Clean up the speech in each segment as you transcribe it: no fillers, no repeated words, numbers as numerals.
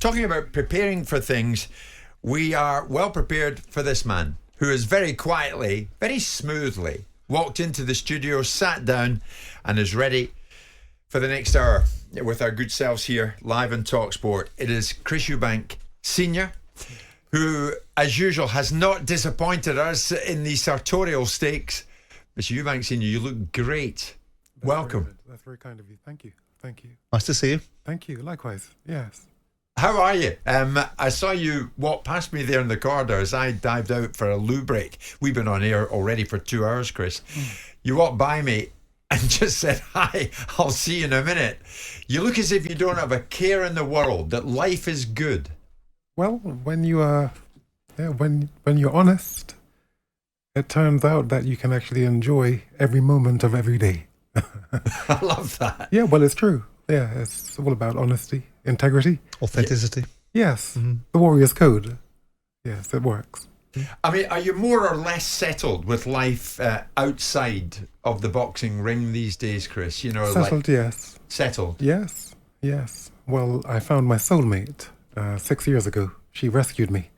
talking about preparing for things, we are well prepared for this man who has very quietly, very smoothly walked into the studio, sat down, and is ready for the next hour with our good selves here live on talkSPORT. It is Chris Eubank Sr, who, as usual, has not disappointed us in the sartorial stakes. Mr. Eubank Sr, you look great. Welcome. That's very kind of you. Thank you. Thank you. Nice to see you. Thank you. Likewise. Yes. How are you? I saw you walk past me there in the corridor as I dived out for a loo break. We've been on air already for 2 hours, Chris. You walked by me and just said, "Hi, I'll see you in a minute." You look as if you don't have a care in the world, that life is good. Well, when you are, when you're honest, it turns out that you can actually enjoy every moment of every day. I love that. Yeah, well, it's true. Yeah, it's all about honesty, integrity, authenticity. Yes, the warrior's code. Yes, it works. I mean, are you more or less settled with life outside of the boxing ring these days, Chris? You know, settled, yes. Settled? Yes, yes. Well, I found my soulmate 6 years ago. She rescued me.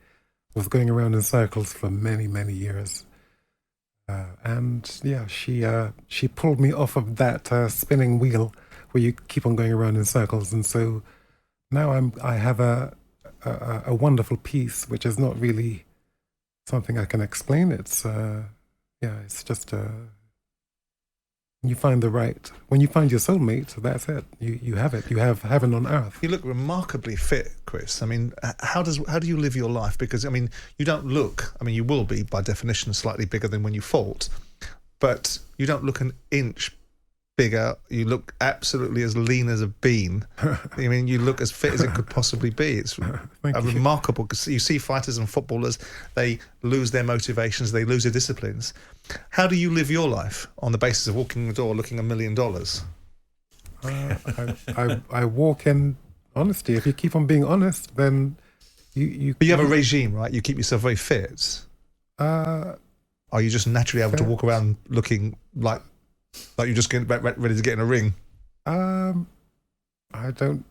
I was going around in circles for many, many years. And yeah, she pulled me off of that spinning wheel where you keep on going around in circles. And so now I have a wonderful peace, which is not really something I can explain. It's it's just when you find your soulmate, that's it. You have it. You have heaven on earth. You look remarkably fit, Chris. I mean, how do you live your life? Because I mean, you don't look. I mean, you will be by definition slightly bigger than when you fought, but you don't look an inch bigger. You look absolutely as lean as a bean. I mean, you look as fit as it could possibly be. It's remarkable, because you see fighters and footballers, they lose their motivations, they lose their disciplines. How do you live your life on the basis of walking in the door looking $1 million? I walk in honesty. If you keep on being honest, then you. But you have a regime, right? You keep yourself very fit. Are you just naturally able to walk around looking like you're just getting ready to get in a ring? I don't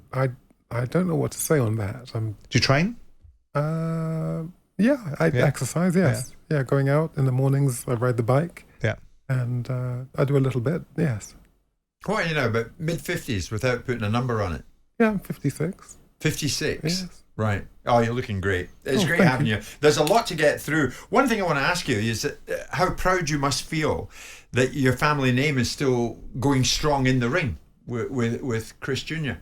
know what to say on that. Do you train? I exercise. Yes, yeah. Going out in the mornings, I ride the bike. Yeah, and I do a little bit. Yes. What, about mid-50s without putting a number on it? Yeah, I'm 56. 56. Yes. Right. Oh, you're looking great. It's great having you. There's a lot to get through. One thing I want to ask you is how proud you must feel that your family name is still going strong in the ring with Chris Jr.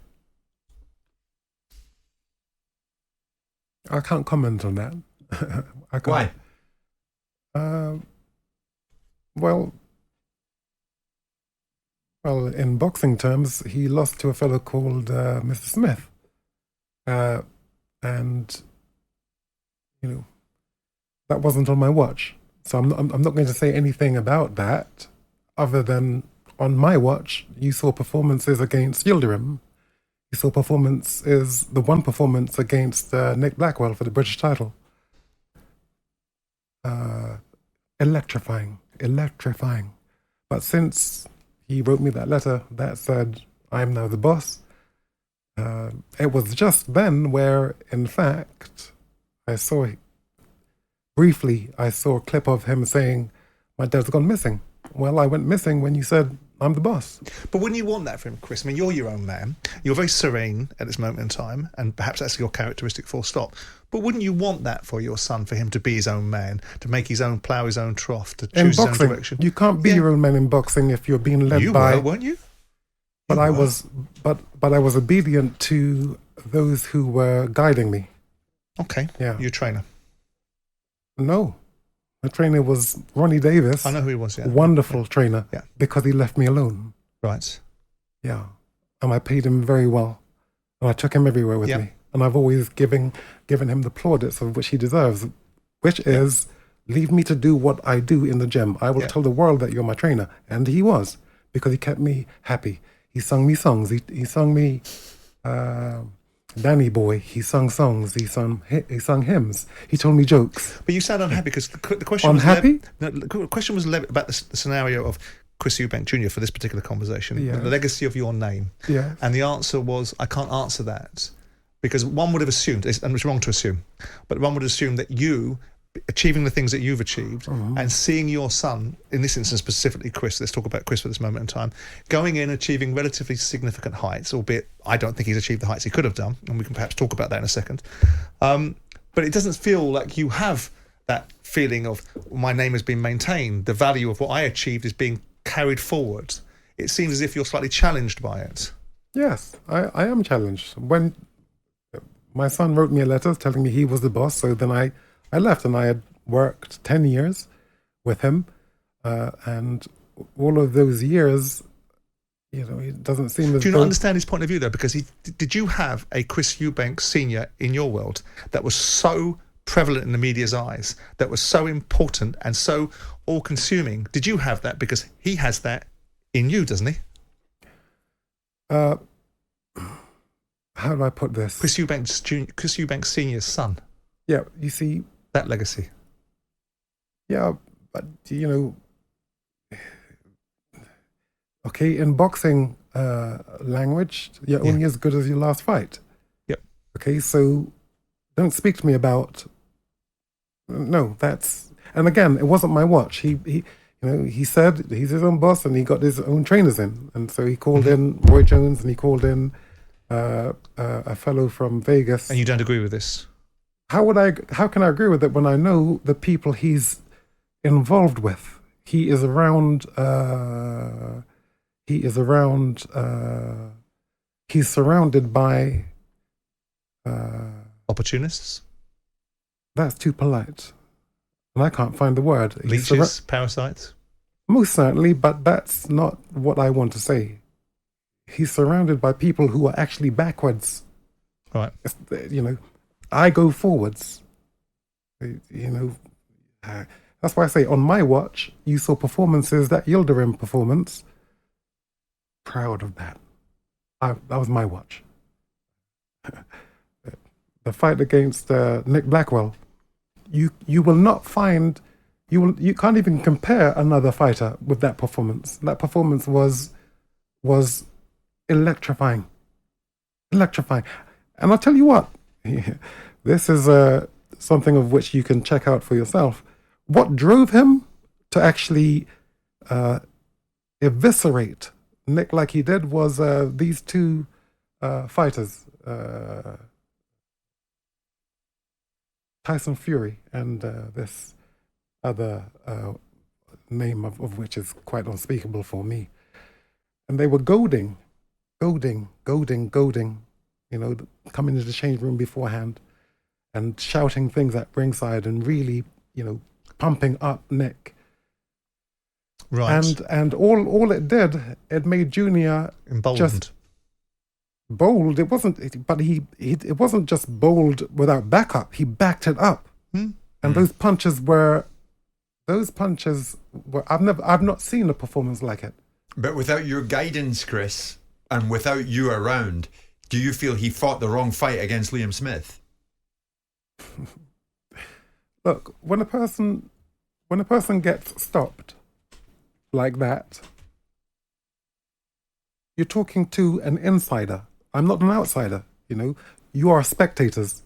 I can't comment on that. Why? Well, in boxing terms, he lost to a fellow called Mr. Smith. And that wasn't on my watch, so I'm not going to say anything about that, other than on my watch you saw performances against Yildirim. You saw the one performance against Nick Blackwell for the British title. Electrifying. But since he wrote me that letter that said I'm now the boss, it was just then where, in fact, I saw a clip of him saying, "My dad's gone missing." Well, I went missing when you said I'm the boss. But wouldn't you want that for him, Chris? I mean, you're your own man. You're very serene at this moment in time, and perhaps that's your characteristic, full stop. But wouldn't you want that for your son, for him to be his own man, to make his own, plough his own trough, to choose his own direction? You can't be your own man in boxing if you're being led by... You were, weren't you? But I was obedient to those who were guiding me. Okay. Yeah. You're a trainer? No. The trainer was Ronnie Davis. I know who he was, yeah. Wonderful trainer. Yeah. Because he left me alone. Right. Yeah. And I paid him very well. And I took him everywhere with me. And I've always given him the plaudits of which he deserves, which is leave me to do what I do in the gym. I will tell the world that you're my trainer. And he was, because he kept me happy. He sung me songs. He sung me Danny Boy. He sung songs. He sung hymns. He told me jokes. But you sound unhappy because the question unhappy? The question was about the scenario of Chris Eubank Jr. for this particular conversation, the legacy of your name. Yeah. And the answer was, I can't answer that Because one would have assumed, and it's wrong to assume, but one would assume that you, achieving the things that you've achieved, and seeing your son, in this instance specifically Chris, let's talk about Chris for this moment in time, going in, achieving relatively significant heights, albeit I don't think he's achieved the heights he could have done, and we can perhaps talk about that in a second. But it doesn't feel like you have that feeling of, my name has been maintained, the value of what I achieved is being carried forward. It seems as if you're slightly challenged by it. Yes, I am challenged. When my son wrote me a letter telling me he was the boss, so then I left, and I had worked 10 years with him, and all of those years, it doesn't seem as Do you not understand his point of view, though? Because did you have a Chris Eubank Sr. in your world that was so prevalent in the media's eyes, that was so important and so all-consuming? Did you have that? Because he has that in you, doesn't he? How do I put this? Chris Eubank Sr.'s son. Yeah, you see... That legacy. Yeah, but, okay, in boxing language, you're only as good as your last fight. Yep. Okay, so don't speak to me about... No, that's... And again, it wasn't my watch. He said he's his own boss, and he got his own trainers in. And so he called in Roy Jones, and he called in a fellow from Vegas. And you don't agree with this? How can I agree with it when I know the people he's involved with? He is around, he's surrounded by... opportunists? That's too polite. And I can't find the word. Leeches, parasites? Most certainly, but that's not what I want to say. He's surrounded by people who are actually backwards. Right. I go forwards. That's why I say on my watch, you saw performances that Yildirim performance. Proud of that. That was my watch. The fight against Nick Blackwell, you will not find, you can't even compare another fighter with that performance. That performance was electrifying. Electrifying. And I'll tell you what, this is something of which you can check out for yourself. What drove him to actually eviscerate Nick like he did was these two fighters, Tyson Fury and this other name of which is quite unspeakable for me. And they were goading, coming into the change room beforehand and shouting things at ringside and really, pumping up Nick. Right. And all it did, it made Junior emboldened. Just bold. It wasn't, but it wasn't just bold without backup. He backed it up. And those punches were, I've not seen a performance like it. But without your guidance, Chris, and without you around, do you feel he fought the wrong fight against Liam Smith? Look, when a person gets stopped like that, you're talking to an insider. I'm not an outsider, You are spectators.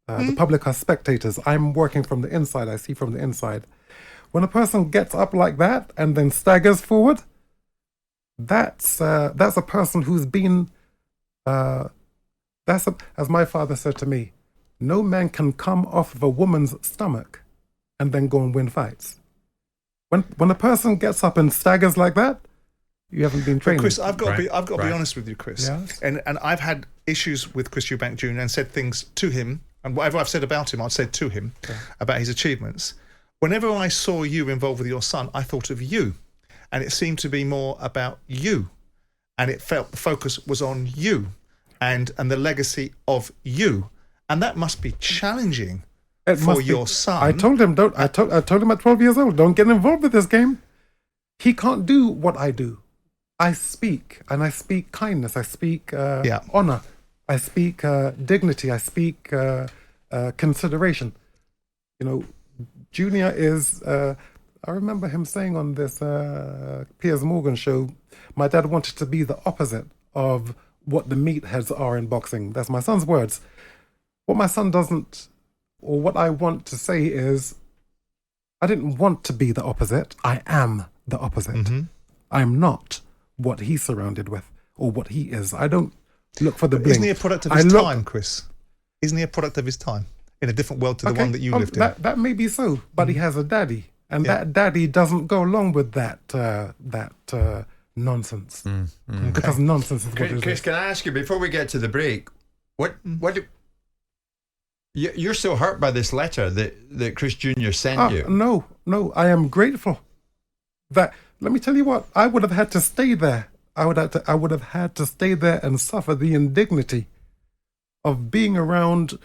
The public are spectators. I'm working from the inside. I see from the inside. When a person gets up like that and then staggers forward, that's a person who's been... as my father said to me, no man can come off of a woman's stomach and then go and win fights. When a person gets up and staggers like that, you haven't been trained. But Chris, I've got to be honest with you, Chris. Yes. And I've had issues with Chris Eubank Jr. and said things to him, and whatever I've said about him, I've said to him about his achievements. Whenever I saw you involved with your son, I thought of you, and it seemed to be more about you, and it felt the focus was on you, and the legacy of you, and that must be challenging for your son. I told him I told him at 12 years old, don't get involved with this game. He can't do what I do. I speak, and I speak kindness. I speak honor. I speak dignity. I speak consideration. Junior is. I remember him saying on this Piers Morgan show, my dad wanted to be the opposite of what the meatheads are in boxing. That's my son's words. What my son doesn't, or what I want to say is, I didn't want to be the opposite. I am the opposite. Mm-hmm. I'm not what he's surrounded with or what he is. I don't look for the bling. Isn't he a product of his time, Chris? Isn't he a product of his time in a different world to the one that you lived in? That may be so, but he has a daddy, and that daddy doesn't go along with that nonsense. Because nonsense is what it is. Chris, can I ask you before we get to the break? You're so hurt by this letter that Chris Jr. sent you. No, I am grateful. That, let me tell you what, I would have had to stay there. I would have had to stay there and suffer the indignity of being around.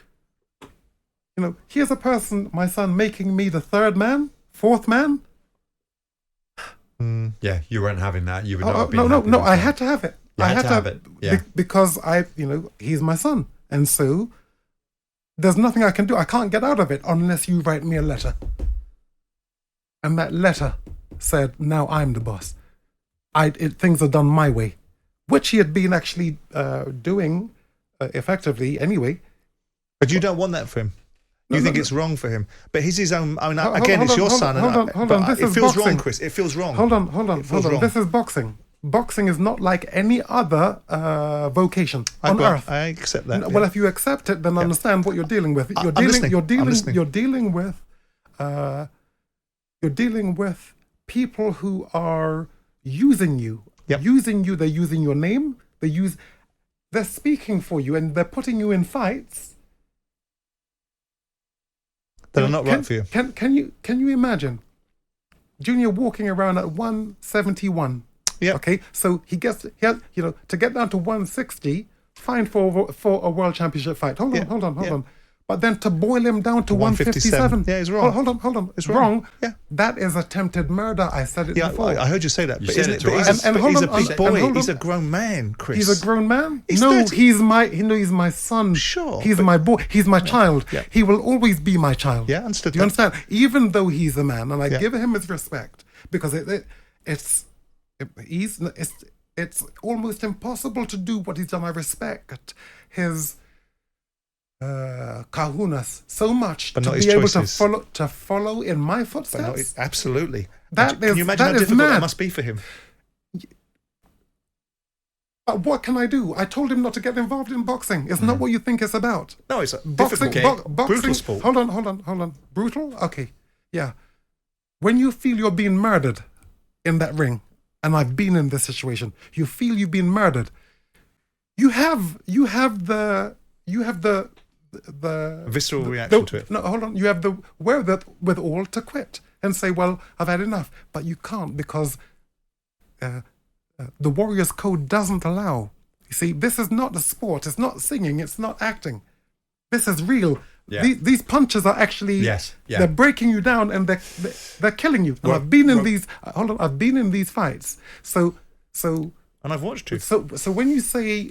Here's a person, my son, making me the third man, fourth man. Yeah, you weren't having that. You would not have been No. I had to have it. I had to have it. Yeah. Because he's my son, and so there's nothing I can do. I can't get out of it unless you write me a letter. And that letter said, now I'm the boss. Things are done my way, which he had been actually doing effectively anyway. But you don't want that for him. You think it's wrong for him. But he's his own. I mean, it's your son. Hold on. This it is feels boxing. wrong, Chris. It feels wrong. Hold on. This is boxing. Boxing is not like any other vocation on earth. I accept that. Well, if you accept it, then understand what you're dealing with. You're dealing with people who are using you. Yep. Using you. They're using your name. They're speaking for you, and they're putting you in fights that are not right for you. Can you imagine Junior walking around at 171? Yeah. Okay. So he has, to get down to 160, fine for a world championship fight. Hold on. But then to boil him down to 157. Yeah, he's wrong. Hold on. It's wrong. Yeah. That is attempted murder. I said it before. I heard you say that. You But said isn't it it? to But us. he's a big boy. He's a grown man, Chris. He's a grown man? He's No, 30. he's my son. Sure, He's my boy. He's my child. Yeah. He will always be my child. Yeah, understood. Do you understand? Even though he's a man, and I Yeah. give him his respect, because it's almost impossible to do what he's done. I respect his kahunas so much But to not his be able choices. to follow in my But footsteps. no, absolutely. Can Can you imagine how difficult that must be for him? But what can I do? I told him not to get involved in boxing. It's not what you think it's about. No, it's a Boxing, difficult, boxing. brutal sport. Hold on. Brutal? Okay. Yeah. When you feel you're being murdered in that ring, and I've been in this situation, you feel you've been murdered. You have the Visceral reaction to it. No, hold on. You have the wherewithal to quit and say, well, I've had enough. But you can't, because the Warriors Code doesn't allow. You see, this is not a sport. It's not singing. It's not acting. This is real. Yeah. These punches are actually, they're breaking you down, and they're killing you. And I've been in these. I've been in these fights. So, And I've watched you. so when you say,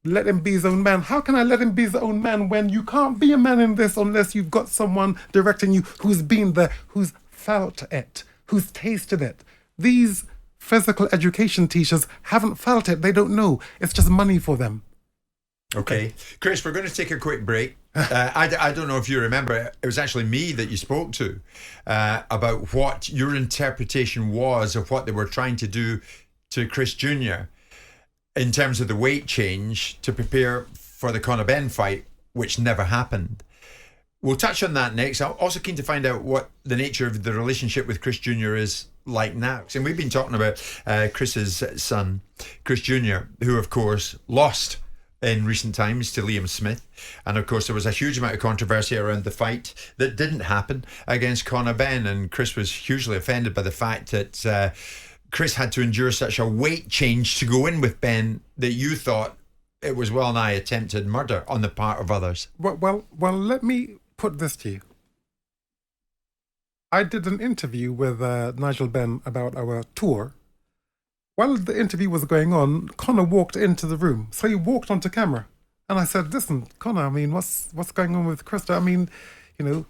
let him be his own man, how can I let him be his own man when you can't be a man in this unless you've got someone directing you who's been there, who's felt it, who's tasted it? These physical education teachers haven't felt it. They don't know. It's just money for them. Okay. Chris, we're going to take a quick break. I don't know if you remember, it was actually me that you spoke to about what your interpretation was of what they were trying to do to Chris Jr. in terms of the weight change to prepare for the Conor Benn fight, which never happened. We'll touch on that next. I'm also keen to find out what the nature of the relationship with Chris Jr. is like now. And we've been talking about Chris's son, Chris Jr., who, of course, lost in recent times to Liam Smith. And of course there was a huge amount of controversy around the fight that didn't happen against Conor Benn, and Chris was hugely offended by the fact that Chris had to endure such a weight change to go in with Benn that you thought it was well nigh attempted murder on the part of others. Well, let me put this to you. I did an interview with Nigel Benn about our tour. While the interview was going on, Conor walked into the room. So he walked onto camera. And I said, listen, Conor, I mean, what's going on with Krista? I mean, him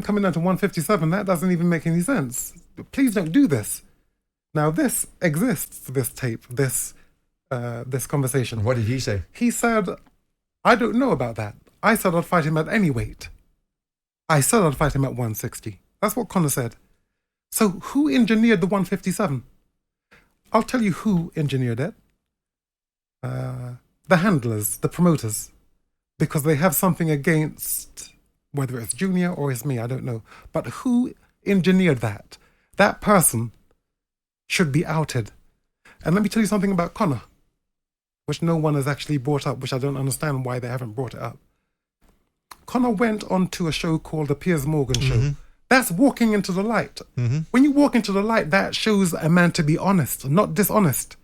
coming down to 157, that doesn't even make any sense. Please don't do this. Now this exists, this tape, this conversation. What did he say? He said, I don't know about that. I said I'd fight him at any weight. I said I'd fight him at 160. That's what Conor said. So who engineered the 157? I'll tell you who engineered it. The handlers, the promoters, because they have something against, whether it's Junior or it's me, I don't know. But who engineered that? That person should be outed. And let me tell you something about Conor, which no one has actually brought up, which I don't understand why they haven't brought it up. Conor went on to a show called the Piers Morgan Show. That's walking into the light. When you walk into the light, that shows a man to be honest, not dishonest.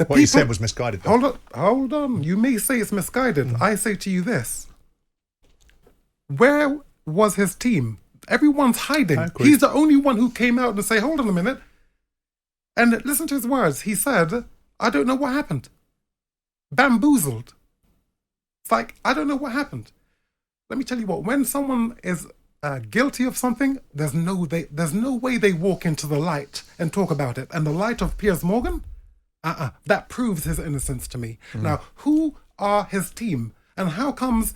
What you said was misguided, though. Hold on. You may say it's misguided. I say to you this. Where was his team? Everyone's hiding. He's the only one who came out and say, hold on a minute. And listen to his words. He said, I don't know what happened. Bamboozled. It's like, I don't know what happened. Let me tell you what, when someone is guilty of something, there's no way they walk into the light and talk about it. And the light of Piers Morgan, that proves his innocence to me. Now, who are his team? And how comes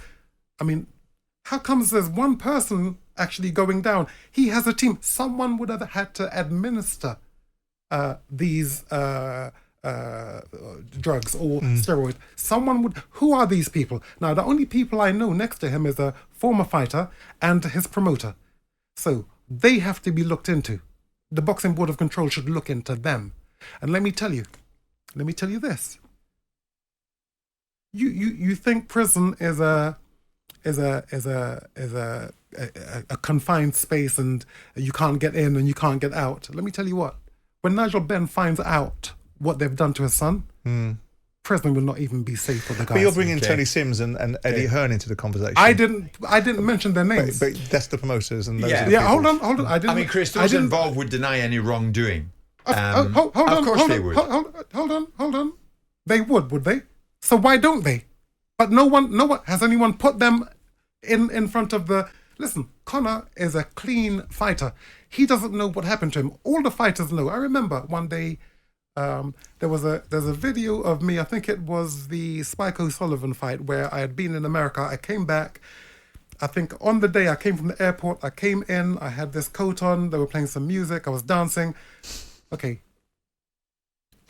there's one person actually going down? He has a team. Someone would have had to administer these drugs or steroids. Someone would. Who are these people? Now, the only people I know next to him is a former fighter and his promoter. So they have to be looked into. The Boxing Board of Control should look into them. And let me tell you this. You think prison is a confined space and you can't get in and you can't get out. Let me tell you what. When Nigel Benn finds out what they've done to his son, prison will not even be safe for the guys. But you're bringing Tony Sims and Eddie Hearn into the conversation. I didn't mention their names. But that's the promoters and those are the hold people. on. I mean, Chris, those involved would deny any wrongdoing. Hold on. Of course they would. Hold on. They would they? So why don't they? But no one has anyone put them in front of the. Listen, Conor is a clean fighter. He doesn't know what happened to him. All the fighters know. I remember one day there's a video of me. I think it was the Spike O'Sullivan fight where I had been in America. I came back. I think on the day I came from the airport, I came in. I had this coat on. They were playing some music. I was dancing. Okay.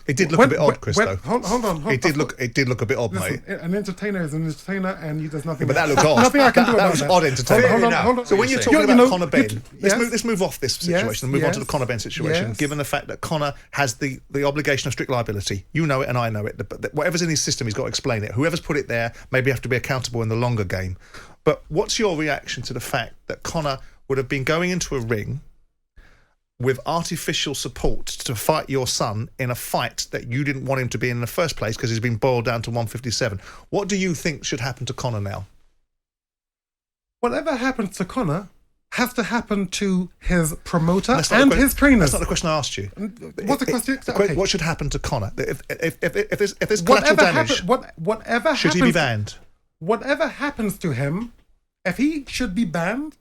It did look a bit odd, Chris, though. Hold on. It did look a bit odd, Listen, mate. An entertainer is an entertainer, and there's nothing. But that looked odd. Nothing I can do about that. Was odd entertainment. Hold on. So when you're talking about Conor Benn, let's move off this situation and move on to the Conor Benn situation. Yes. Given the fact that Conor has the obligation of strict liability, you know it and I know it. But whatever's in his system, he's got to explain it. Whoever's put it there maybe have to be accountable in the longer game. But what's your reaction to the fact that Conor would have been going into a ring with artificial support to fight your son in a fight that you didn't want him to be in the first place because he's been boiled down to 157? What do you think should happen to Conor now? Whatever happens to Conor has to happen to his promoter and his trainers. That's not the question I asked you. What's the question? Okay. What should happen to Conor? If there's collateral damage, whatever should he be banned? Whatever happens to him, if he should be banned,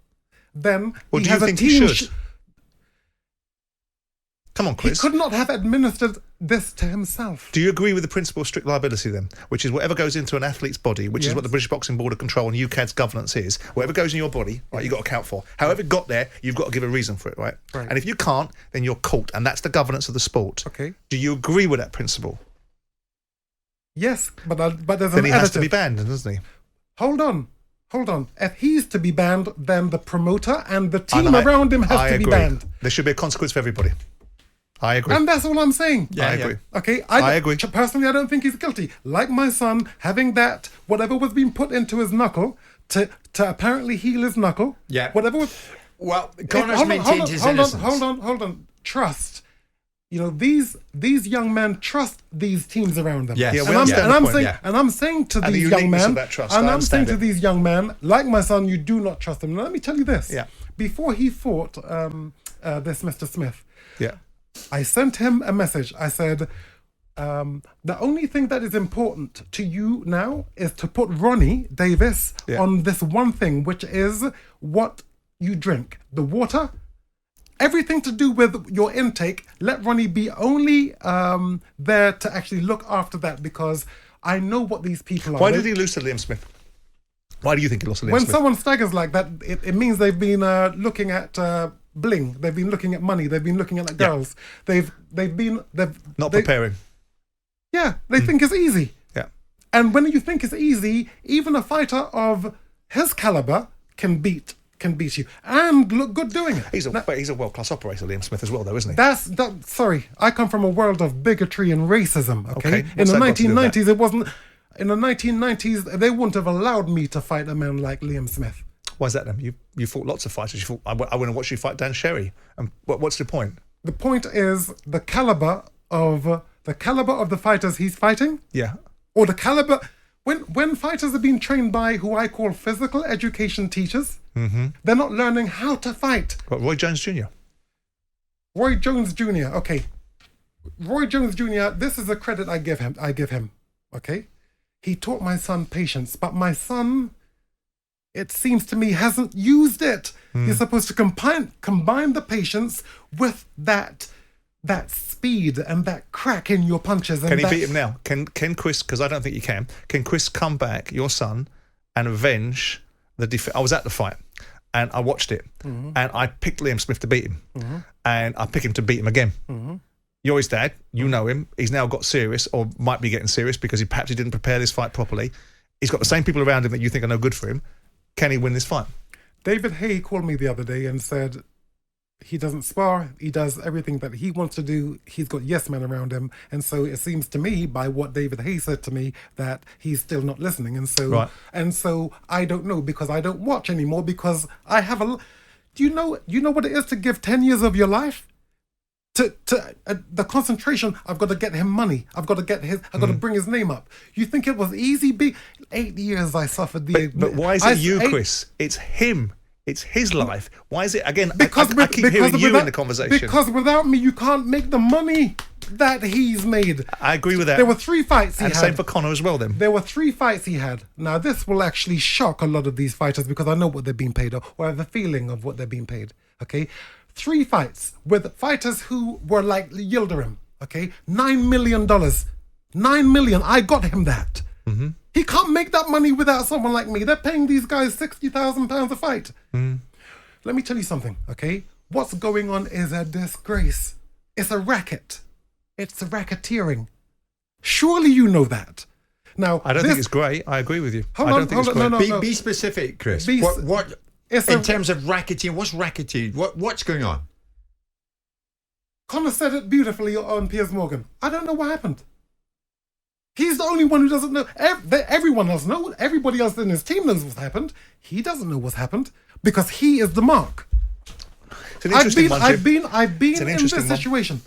then what he do has you a think team. He should? Come on, Chris. He could not have administered this to himself. Do you agree with the principle of strict liability then? Which is whatever goes into an athlete's body, which is what the British Boxing Board of Control and UKAD's governance is, whatever goes in your body, right, you've got to account for. However it got there, you've got to give a reason for it, right? And if you can't, then you're caught, and that's the governance of the sport. Okay. Do you agree with that principle? Yes, but there's an Then he has to be banned, doesn't he? Hold on. If he's to be banned, then the promoter and the team around him has to be banned. There should be a consequence for everybody. I agree. And that's all I'm saying. I agree. Okay, I agree. Personally, I don't think he's guilty. Like my son, having that, whatever was being put into his knuckle to apparently heal his knuckle. Yeah. Whatever was. Well, Conor's maintained his innocence. Hold on. Trust. You know, these young men trust these teams around them. Yes. Yeah, we understand the point. And I'm saying to And these the young uniqueness men, of that trust, and I I'm saying understand to it. these young men, like my son, you do not trust them. Now, let me tell you this. Yeah. Before he fought this Mr. Smith, Yeah. I sent him a message. I said, the only thing that is important to you now is to put Ronnie Davis on this one thing, which is what you drink, the water everything to do with your intake, let Ronnie be only there to actually look after that, because I know what these people are. Why did he lose to Liam Smith? Why do you think he lost to Liam When Smith? someone staggers like that, it means they've been looking at bling. They've been looking at money. They've been looking at the girls. They've Not preparing. Yeah, they think it's easy. Yeah. And when you think it's easy, even a fighter of his caliber can beat you and look good doing it. But he's a world-class operator, Liam Smith, as well, though, isn't he? Sorry, I come from a world of bigotry and racism. Okay, in What's the that got to do with that? 1990s, it wasn't. In the 1990s, they wouldn't have allowed me to fight a man like Liam Smith. Why is that then? You fought lots of fighters. You fought. I want to watch you fight Dan Sherry. And what's the point? The point is the caliber of the fighters he's fighting. Yeah. Or the caliber when fighters are being trained by who I call physical education teachers, they're not learning how to fight. What, Roy Jones Jr.? Roy Jones Jr. Okay, Roy Jones Jr. This is a credit I give him. Okay, he taught my son patience, but my son, it seems to me, hasn't used it. You're supposed to combine the patience with that speed and that crack in your punches. And Can he beat him now? Can Chris? Because I don't think he can. Can Chris come back, your son, and avenge the defeat? I was at the fight and I watched it, and I picked Liam Smith to beat him, and I pick him to beat him again. You're his dad. You know him. He's now got serious, or might be getting serious, because perhaps he didn't prepare this fight properly. He's got the same people around him that you think are no good for him. Can he win this fight? David Hay called me the other day and said he doesn't spar. He does everything that he wants to do. He's got yes men around him. And so it seems to me, by what David Hay said to me, that he's still not listening. And so I don't know, because I don't watch anymore, because I have do you know what it is to give 10 years of your life? To the concentration, I've got to get him money. I've got to bring his name up. You think it was easy? 8 years I suffered But why is it Chris? It's him. It's his life. Why is it, again, I keep hearing you in the conversation. Because without me, you can't make the money that he's made. I agree with that. There were 3 fights he had. And same for Conor as well, then. There were 3 fights he had. Now, this will actually shock a lot of these fighters, because I know what they're being paid, or I have a feeling of what they're being paid. Okay? 3 fights with fighters who were like Yildirim. Okay? $9 million. $9 million. I got him that. He can't make that money without someone like me. They're paying these guys £60,000 a fight. Let me tell you something, okay? What's going on is a disgrace. It's a racket. It's a racketeering. Surely you know that. Now, I don't think it's great. I agree with you. Be specific, Chris. What in terms of racketeering, what's racketeering? What's going on? Conor said it beautifully on Piers Morgan. I don't know what happened. He's the only one who doesn't know. Everyone else knows. Everybody else in his team knows what's happened. He doesn't know what's happened, because he is the mark. It's an interesting one, I've been in this situation.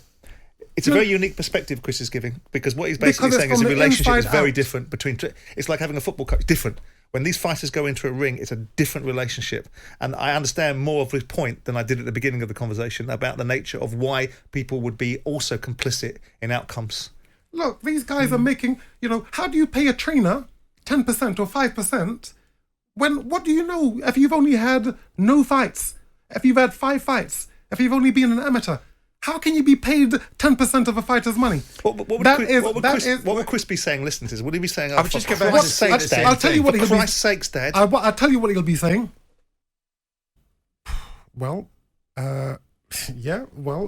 It's a very unique perspective Chris is giving, because what he's basically saying is a relationship is very different between. It's like having a football coach. Different. When these fighters go into a ring, it's a different relationship. And I understand more of his point than I did at the beginning of the conversation about the nature of why people would be also complicit in outcomes. Look, these guys are making, how do you pay a trainer 10% or 5% what do you know if you've only had no fights, if you've had 5 fights, if you've only been an amateur? How can you be paid 10% of a fighter's money? What would Chris be saying? Listen to this. Would he be saying, I was just about to say the same I'll tell you what he'll be. For Christ's sakes, Dad. I'll tell you what he'll be saying. Well,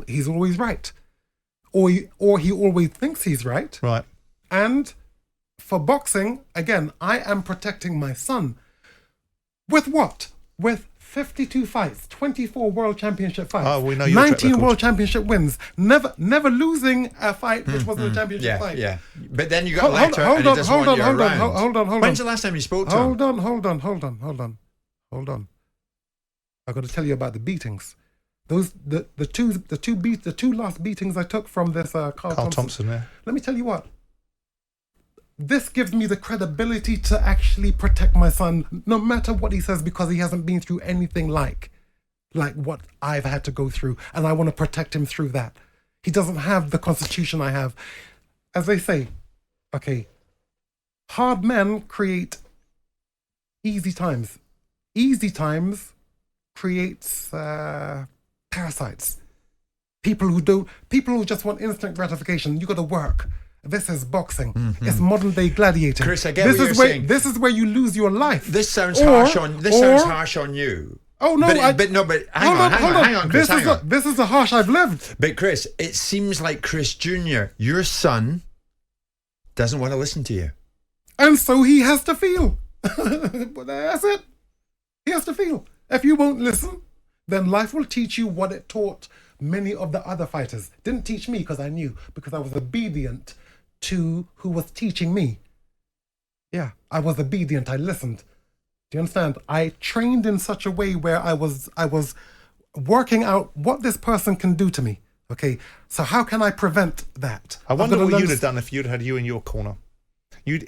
he's always right. Or he always thinks he's right. Right. And for boxing, again, I am protecting my son. With what? With 52 fights, 24 world championship fights. Oh, we know your 19 world championship wins. Never losing a fight which wasn't a championship fight. Yeah. But then you got a letter and he doesn't want you around. Hold on. When's the last time you spoke to him? Hold on. I've got to tell you about the beatings. The two last beatings I took from this Carl Thompson. Yeah. Let me tell you what. This gives me the credibility to actually protect my son, no matter what he says, because he hasn't been through anything like what I've had to go through, and I want to protect him through that. He doesn't have the constitution I have. As they say, okay, hard men create easy times. Easy times creates parasites. People who just want instant gratification. You got to work. This is boxing. It's modern day gladiator. Chris, I get what you're saying. This is where you lose your life. This sounds harsh on you. Oh no! But hang on, Chris. This is the harsh I've lived. But Chris, it seems like Chris Jr., your son, doesn't want to listen to you, and so he has to feel. But that's it. He has to feel. If you won't listen, then life will teach you what it taught many of the other fighters. Didn't teach me because I knew, because I was obedient to who was teaching me. Yeah, I was obedient. I listened. Do you understand? I trained in such a way where I was working out what this person can do to me. Okay, so how can I prevent that? I wonder what you'd have done if you'd had you in your corner. You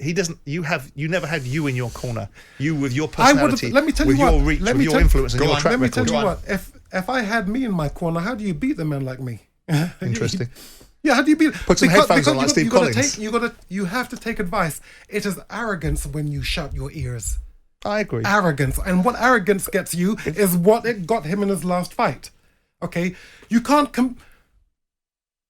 never had you in your corner. You with your personality, let me tell with you your what, reach, with your influence and your track record. Let me tell you what. If I had me in my corner, how do you beat a man like me? Interesting. Yeah, how do you beat? Put some headphones on like Steve Collins. You have to take advice. It is arrogance when you shut your ears. I agree. Arrogance, and what arrogance gets you is what it got him in his last fight. Okay, you can't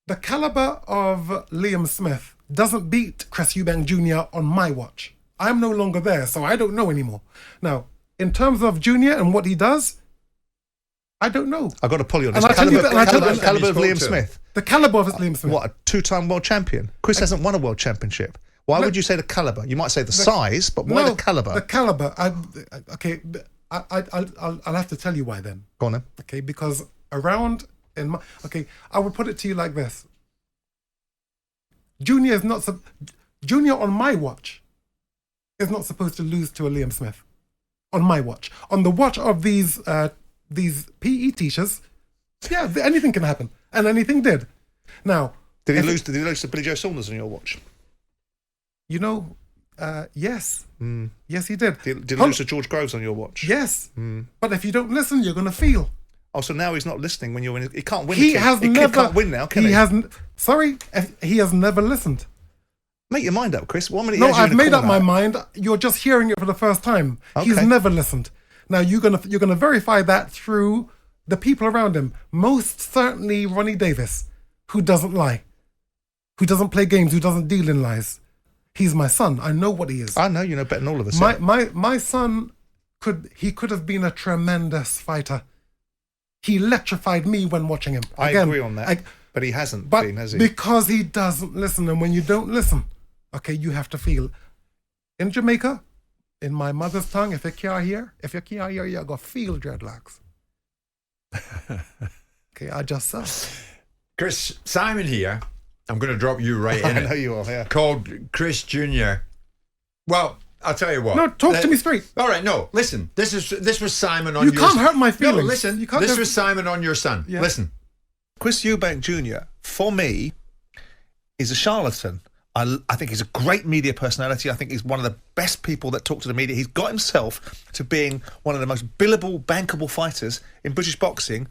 the caliber of Liam Smith doesn't beat Chris Eubank Jr. on my watch. I'm no longer there, so I don't know anymore. Now, in terms of Junior and what he does, I don't know. I've got to pull you on this. And Caliber of Liam Smith. The caliber of Liam Smith. What, a two-time world champion? Chris hasn't won a world championship. Why would you say the caliber? You might say the size, but why the caliber? The caliber. I'll have to tell you why then. Go on then. Okay, because I would put it to you like this. Junior on my watch is not supposed to lose to a Liam Smith. On my watch. On the watch of these PE teachers, yeah, anything can happen. And anything did. Now, Did he lose to Billy Joe Saunders on your watch? You know, yes. Yes, he did. Did he lose to George Groves on your watch? Yes. But if you don't listen, you're going to feel. Oh, so now he's not listening when you're in. He can't win. He can't win now, can he? He has never listened. Make your mind up, Chris. 1 minute. No, I've made up my mind. You're just hearing it for the first time. Okay. He's never listened. Now you're gonna verify that through the people around him. Most certainly Ronnie Davis, who doesn't lie, who doesn't play games, who doesn't deal in lies. He's my son. I know what he is. I know you know better than all of us. My son could have been a tremendous fighter. He electrified me when watching him. I agree on that. But he hasn't been, has he? Because he doesn't listen. And when you don't listen, okay, you have to feel. In Jamaica, in my mother's tongue, if you can't hear, you got feel dreadlocks. Okay, I just said. Chris, Simon here. I'm going to drop you right in. I know you are, yeah. Called Chris Jr. Well, I'll tell you what. No, talk to me straight. All right, no, listen. This was Simon on your son. You can't hurt my feelings. No, listen. This was Simon on your son. Yeah. Listen. Chris Eubank Jr., for me, is a charlatan. I think he's a great media personality. I think he's one of the best people that talk to the media. He's got himself to being one of the most billable, bankable fighters in British boxing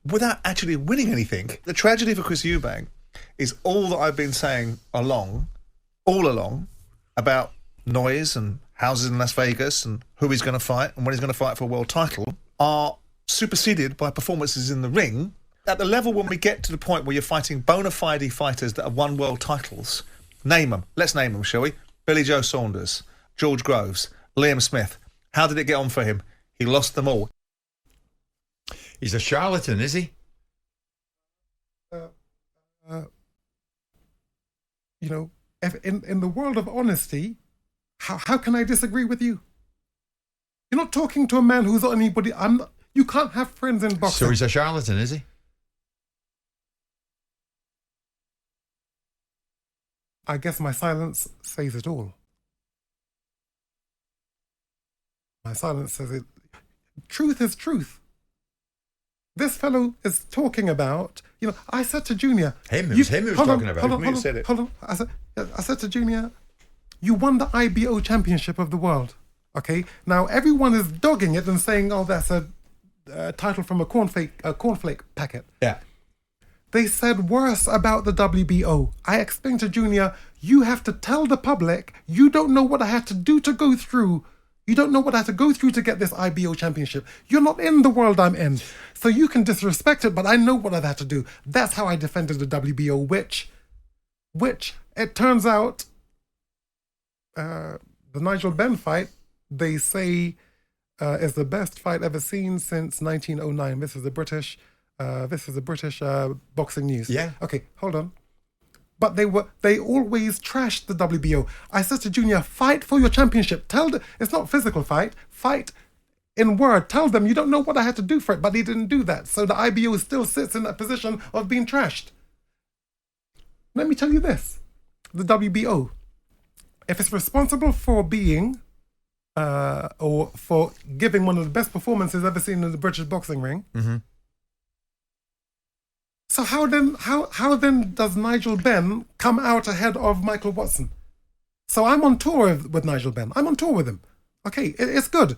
without actually winning anything. The tragedy for Chris Eubank is all that I've been saying all along about noise and houses in Las Vegas and who he's going to fight and when he's going to fight for a world title are superseded by performances in the ring. At the level when we get to the point where you're fighting bona fide fighters that have won world titles, name them. Let's name them, shall we? Billy Joe Saunders, George Groves, Liam Smith. How did it get on for him? He lost them all. He's a charlatan, is he? You know, if in the world of honesty, how can I disagree with you? You're not talking to a man who's not anybody. You can't have friends in boxing. So he's a charlatan, is he? I guess my silence says it all. My silence says it. Truth is truth. This fellow is talking about, you know, I said to Junior. Him who's talking about. Hold on. I said to Junior, you won the IBO championship of the world. Okay? Now everyone is dogging it and saying, oh, that's a title from a cornflake packet. Yeah. They said worse about the WBO. I explained to Junior, you have to tell the public, you don't know what I had to do to go through You don't know what I had to go through to get this IBO championship. You're not in the world I'm in. So you can disrespect it, but I know what I've had to do. That's how I defended the WBO, which it turns out, the Nigel Benn fight, they say is the best fight ever seen since 1909. This is the British boxing news. Yeah. Okay, hold on. But they always trashed the WBO. I said to Junior, fight for your championship. It's not physical fight. Fight in word. Tell them you don't know what I had to do for it, but he didn't do that. So the IBO still sits in that position of being trashed. Let me tell you this. The WBO, if it's responsible for being or for giving one of the best performances ever seen in the British boxing ring, so how then does Nigel Benn come out ahead of Michael Watson? So I'm on tour with Nigel Benn. I'm on tour with him. Okay, it's good.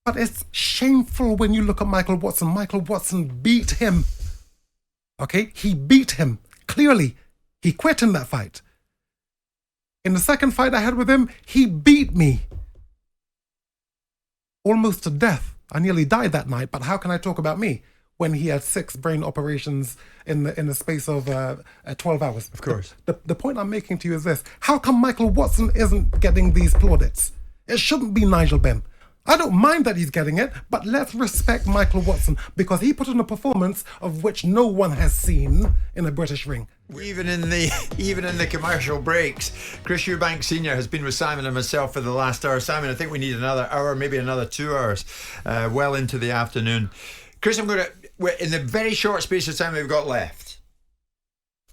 But it's shameful when you look at Michael Watson. Michael Watson beat him. Okay, he beat him. Clearly, he quit in that fight. In the second fight I had with him, he beat me. Almost to death. I nearly died that night, but how can I talk about me when he had 6 brain operations in the space of 12 hours? Of course. The point I'm making to you is this. How come Michael Watson isn't getting these plaudits? It shouldn't be Nigel Benn. I don't mind that he's getting it, but let's respect Michael Watson because he put in a performance of which no one has seen in a British ring. Even in the commercial breaks, Chris Eubank Sr. has been with Simon and myself for the last hour. Simon, I think we need another hour, maybe another 2 hours, well into the afternoon. Chris, in the very short space of time we've got left,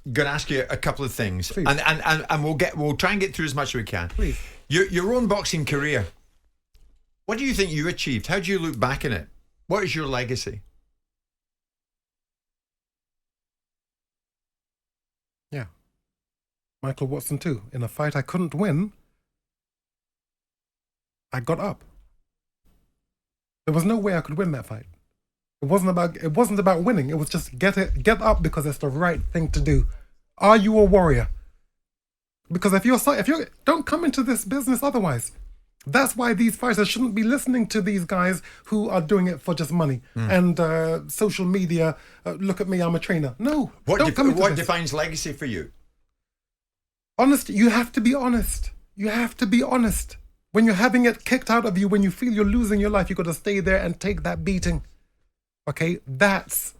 I'm going to ask you a couple of things, Please. and we'll try and get through as much as we can. Please. Your own boxing career. What do you think you achieved? How do you look back on it? What is your legacy? Yeah. Michael Watson too. In a fight I couldn't win, I got up. There was no way I could win that fight. It wasn't about winning. It was just get up because it's the right thing to do. Are you a warrior? Because if you don't come into this business otherwise. That's why these fighters shouldn't be listening to these guys who are doing it for just money and social media. Look at me, I'm a trainer. No, What this. defines legacy for you? Honest, you have to be honest. You have to be honest. When you're having it kicked out of you, when you feel you're losing your life, you got to stay there and take that beating. Okay, that's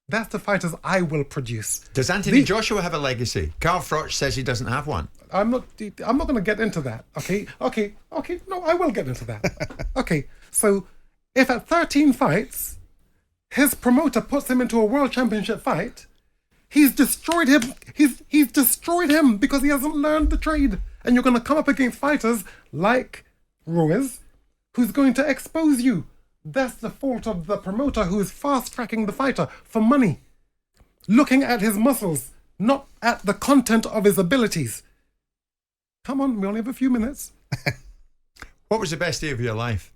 the fighters I will produce. Does Anthony Joshua have a legacy? Carl Froch says he doesn't have one. I'm not going to get into that. Okay. No, I will get into that. Okay. So if at 13 fights, his promoter puts him into a world championship fight, he's destroyed him. He's destroyed him because he hasn't learned the trade. And you're going to come up against fighters like Ruiz, who's going to expose you. That's the fault of the promoter who is fast-tracking the fighter for money. Looking at his muscles, not at the content of his abilities. Come on, we only have a few minutes. What was the best day of your life?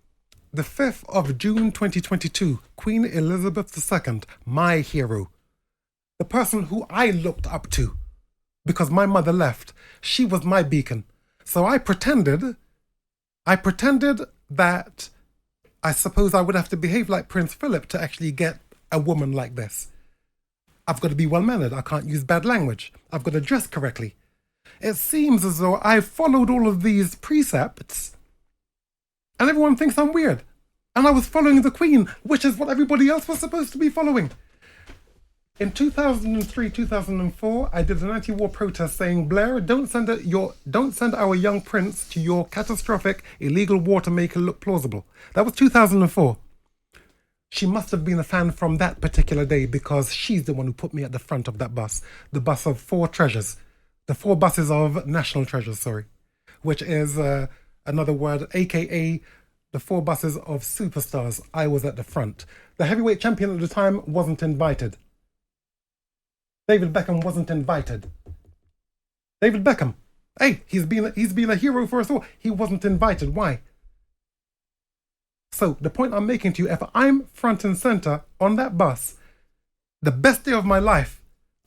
The 5th of June 2022, Queen Elizabeth II, my hero. The person who I looked up to. Because my mother left. She was my beacon. So I pretended that I suppose I would have to behave like Prince Philip to actually get a woman like this. I've got to be well-mannered. I can't use bad language. I've got to dress correctly. It seems as though I've followed all of these precepts and everyone thinks I'm weird. And I was following the Queen, which is what everybody else was supposed to be following. In 2003, 2004, I did an anti-war protest saying, Blair, don't send our young prince to your catastrophic illegal war to make it look plausible. That was 2004. She must have been a fan from that particular day because she's the one who put me at the front of that bus. The bus of 4 treasures. The 4 buses of national treasures, which is another word, aka the 4 buses of superstars. I was at the front. The heavyweight champion at the time wasn't invited. David Beckham wasn't invited. David Beckham, hey, he's been a hero for us all. He wasn't invited. Why? So the point I'm making to you, if I'm front and center on that bus, the best day of my life,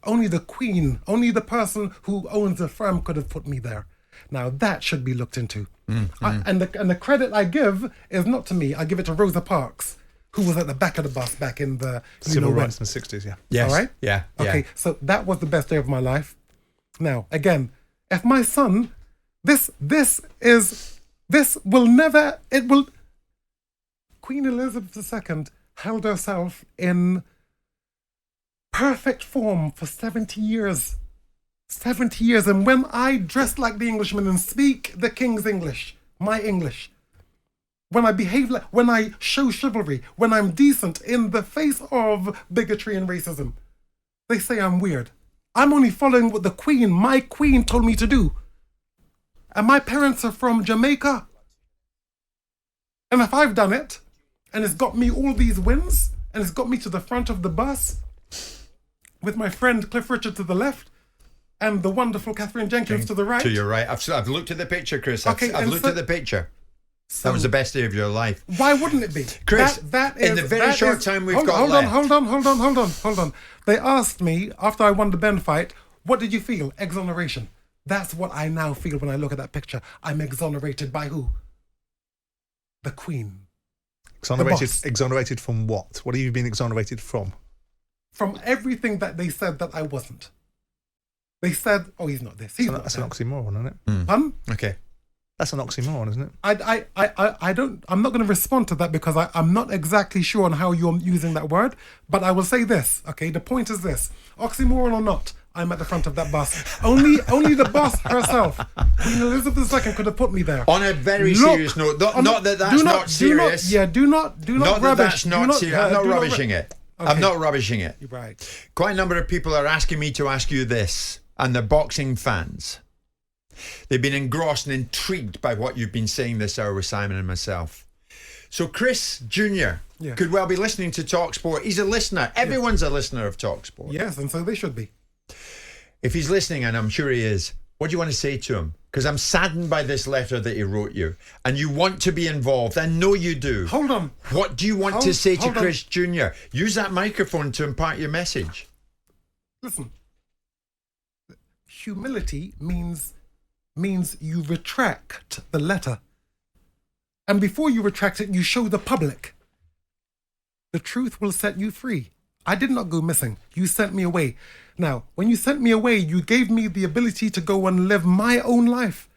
only the Queen, only the person who owns the firm could have put me there. Now that should be looked into. And the credit I give is not to me. I give it to Rosa Parks, who was at the back of the bus back in the Civil rights in the 60s, yeah. Yes. All right? Yeah. Okay, so that was the best day of my life. Now, again, if my son, this will never, it will, Queen Elizabeth II held herself in perfect form for 70 years. 70 years. And when I dress like the Englishman and speak the King's English, my English, when I behave like, when I show chivalry, when I'm decent in the face of bigotry and racism, they say I'm weird. I'm only following what the Queen, my Queen, told me to do. And my parents are from Jamaica. And if I've done it, and it's got me all these wins, and it's got me to the front of the bus, with my friend Cliff Richard to the left, and the wonderful Catherine Jenkins to the right. To your right. I've looked at the picture, Chris. I've looked at the picture. So, that was the best day of your life. Why wouldn't it be? Chris, that is, in the very short time we've got hold left. Hold on. They asked me, after I won the Benn fight, what did you feel? Exoneration. That's what I now feel when I look at that picture. I'm exonerated by who? The Queen. Exonerated from what? What have you been exonerated from? From everything that they said that I wasn't. They said, oh, he's not this. That's an oxymoron, isn't it? Pardon? Okay. That's an oxymoron, isn't it? I'm not going to respond to that because I'm not exactly sure on how you're using that word, but I will say this, okay? The point is this, oxymoron or not, I'm at the front of that bus. Only the boss herself, Queen Elizabeth II, could have put me there. On a very serious note, not that that's not serious. Do not not rubbish. That that's not serious. I'm not rubbishing it. Okay. I'm not rubbishing it. You're right. Quite a number of people are asking me to ask you this, and they're boxing fans. They've been engrossed and intrigued by what you've been saying this hour with Simon and myself. So Chris Jr. could well be listening to talkSPORT. He's a listener. Everyone's a listener of talkSPORT. Yes, and so they should be. If he's listening, and I'm sure he is, what do you want to say to him? Because I'm saddened by this letter that he wrote you, and you want to be involved. I know you do. Hold on. What do you want to say to Chris Jr.? Use that microphone to impart your message. Listen. Humility means you retract the letter. And before you retract it, you show the public. The truth will set you free. I did not go missing. You sent me away. Now, when you sent me away, you gave me the ability to go and live my own life.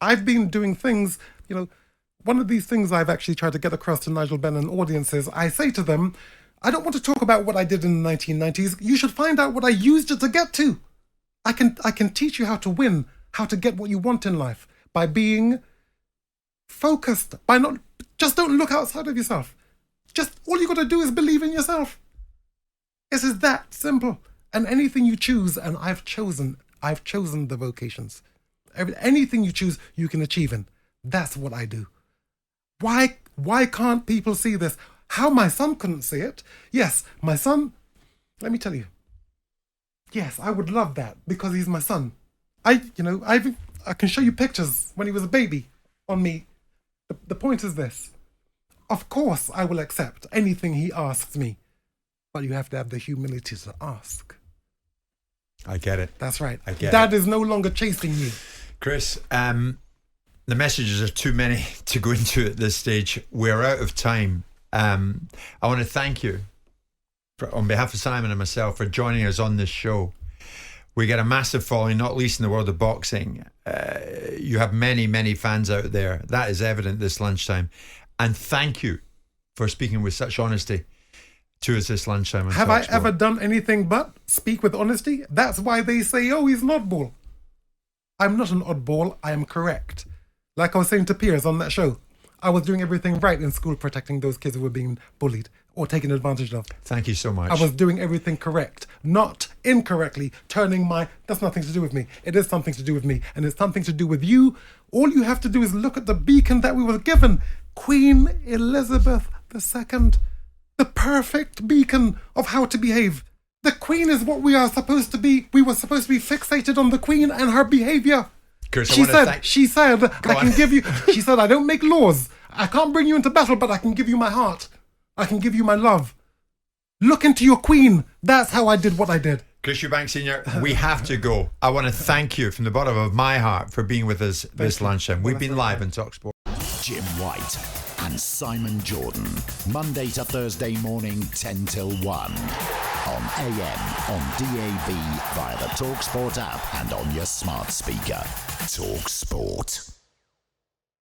I've been doing things, one of these things I've actually tried to get across to Nigel Benn and audiences, I say to them, I don't want to talk about what I did in the 1990s. You should find out what I used it to get to. I can teach you how to win, how to get what you want in life by being focused, just don't look outside of yourself. Just all you got to do is believe in yourself. This is that simple. And anything you choose, and I've chosen the vocations. Anything you choose, you can achieve in. That's what I do. Why can't people see this? How my son couldn't see it? Yes, my son, let me tell you. Yes, I would love that because he's my son. I can show you pictures when he was a baby on me. The point is this. Of course, I will accept anything he asks me, but you have to have the humility to ask. I get it. That's right. I get Dad it. is no longer chasing you. Chris, the messages are too many to go into at this stage. We're out of time. I want to thank you on behalf of Simon and myself for joining us on this show. We get a massive following, not least in the world of boxing. You have many, many fans out there. That is evident this lunchtime. And thank you for speaking with such honesty to us this lunchtime. Have I ever done anything but speak with honesty? That's why they say, oh, he's an oddball. I'm not an oddball. I am correct. Like I was saying to Piers on that show, I was doing everything right in school, protecting those kids who were being bullied or taken advantage of. Thank you so much. I was doing everything correct, not incorrectly, that's nothing to do with me. It is something to do with me, and it's something to do with you. All you have to do is look at the beacon that we were given. Queen Elizabeth II, the perfect beacon of how to behave. The Queen is what we are supposed to be. We were supposed to be fixated on the Queen and her behaviour. Chris, she said, she said, I don't make laws. I can't bring you into battle, but I can give you my heart. I can give you my love. Look into your Queen. That's how I did what I did. Chris Eubank Sr., we have to go. I want to thank you from the bottom of my heart for being with us this lunchtime. We've been live on talkSPORT. Jim White and Simon Jordan, Monday to Thursday morning, 10 till 1. On AM, on DAB, via the talkSPORT app and on your smart speaker. talkSPORT.